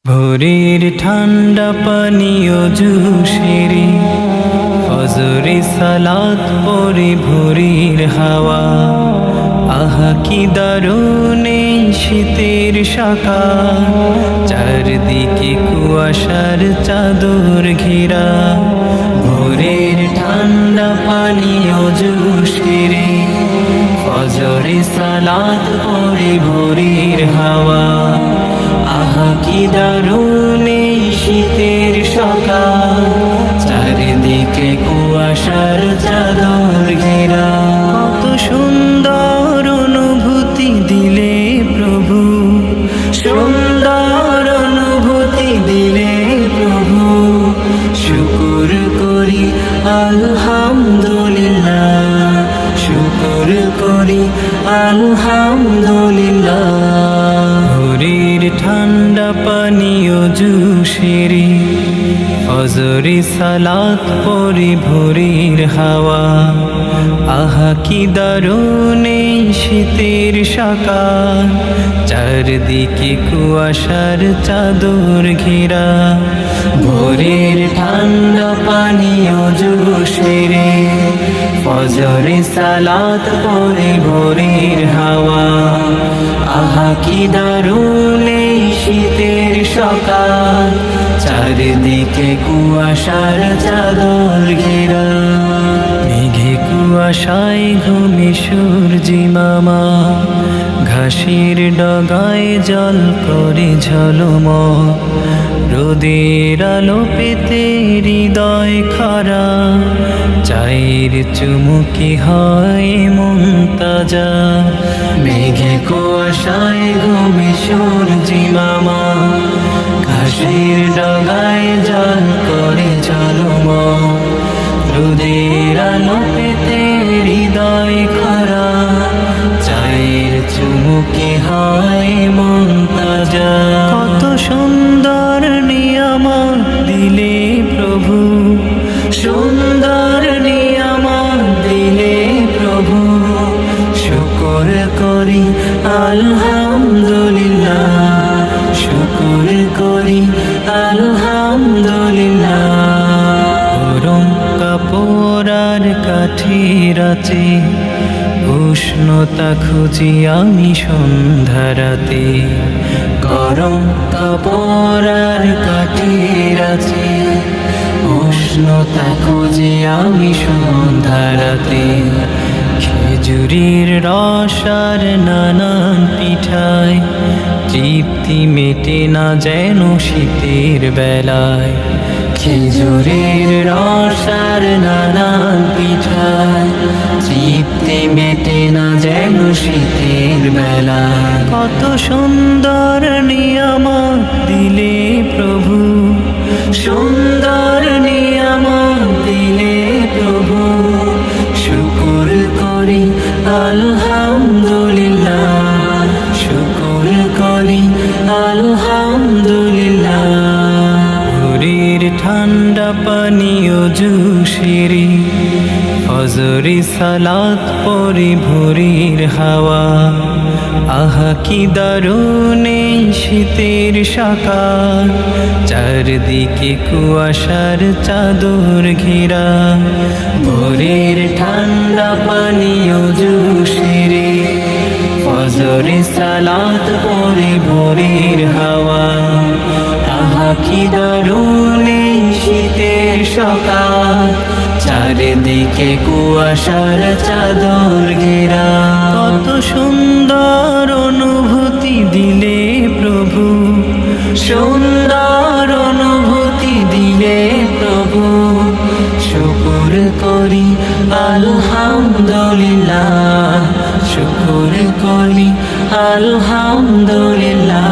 ভোরের ঠান্ডা পানীয় জুসেরে ফজরে সালাত পরে ভোরের হাওয়া, আহা কি দারুণ এই শীতের সকাল, চারদিকে কুয়াশার চাদর ঘেরা। ভোরের ঠান্ডা পানীয় জুসেরে ফজরে সালাত পরে ভোরের হাওয়া, আহা কি দারুণ এই শীতের সকাল, চারিদিকে কুয়াশার চাদর ঘেরা। কত সুন্দর অনুভূতি দিলে প্রভু, সুন্দর অনুভূতি দিলে প্রভু, শুকুর করি আলহামদুলিল্লাহ, শুকুর করি আলহামদুলিল্লাহ। ভোরের ঠান্ডা পানীয় জুসেরে ফজরে সালাত পরে ভোরের হাওয়া, আহা কি দারুণ এই শীতের সকাল, চারদিকে কুয়াশার চাদর ঘেরা। ভোরের ঠান্ডা পানীয় জুসেরে ফজরে সালাত পরে ভোরের হাওয়া, আহা কি দারুণ এই শীতের সকাল, চারিদিকে কুয়াশার চাদর ঘেরা। মেঘে কুয়াশায় ঘুমে সূর্যি মামা, ঘাসের ডগায় জল করে ঝলমল, রোদের আলো পেতে হৃদয় খরা, চায়ের চুমুকি হয় মন তাজা। মেঘে কুয়াশায় ঘুমে সূর্যি মামা, ঘাসের ডগায় জল করে ঝলমল, রোদের আলো পেতে হৃদয় খরা, চায়ের চুমুকি হয় মন তাজা। কত সুন্দর নিয়ামত দিলে প্রভু, সুন্দর নিয়ামত দিলে প্রভু, শুকর করি আলহামদুলিল্লাহ, শুকর করি আলহামদুলিল্লাহ। গরম কাপড় আর কাঠের আছে, উষ্ণতা খুঁজি আমি সন্ধ্যারাতে, গরম কাপড় আর কাঠের আছে, উষ্ণতা খুঁজি আমি সন্ধ্যারাতে। খেজুরের রস আর নানান পিঠায় তৃপ্তি মেটে না যেন শীতের বেলায়, খেজুরের রস আর নানান পিঠায় তৃপ্তি মেটে না যেন শীতের বেলায়। কত সুন্দর নিয়ামত দিলে প্রভু, সুন্দর নিয়ামত দিলে প্রভু, শুকুর করি আলহামদুলিল্লাহ, শুকুর করি আলহামদুলিল্লাহ। ভোরের ঠান্ডা পানীয় জুসেরে ফজরে সালাত পরে ভোরের হাওয়া, আহা কি দারুণ এই শীতের সকাল, চারদিকে কুয়াশার চাদর ঘেরা। ভোরের ঠান্ডা পানীয় জুসেরে ফজরে সালাত পরে ভোরের হাওয়া, আহা কি দারুণ এই শীতের সকাল, চারিদিকে কুয়াশার চাদর ঘেরা। কত সুন্দর অনুভূতি দিলে প্রভু, সুন্দর অনুভূতি দিলে প্রভু, শুকুর করি আলহামদুলিল্লাহ, শুকুর করি আলহামদুলিল্লাহ।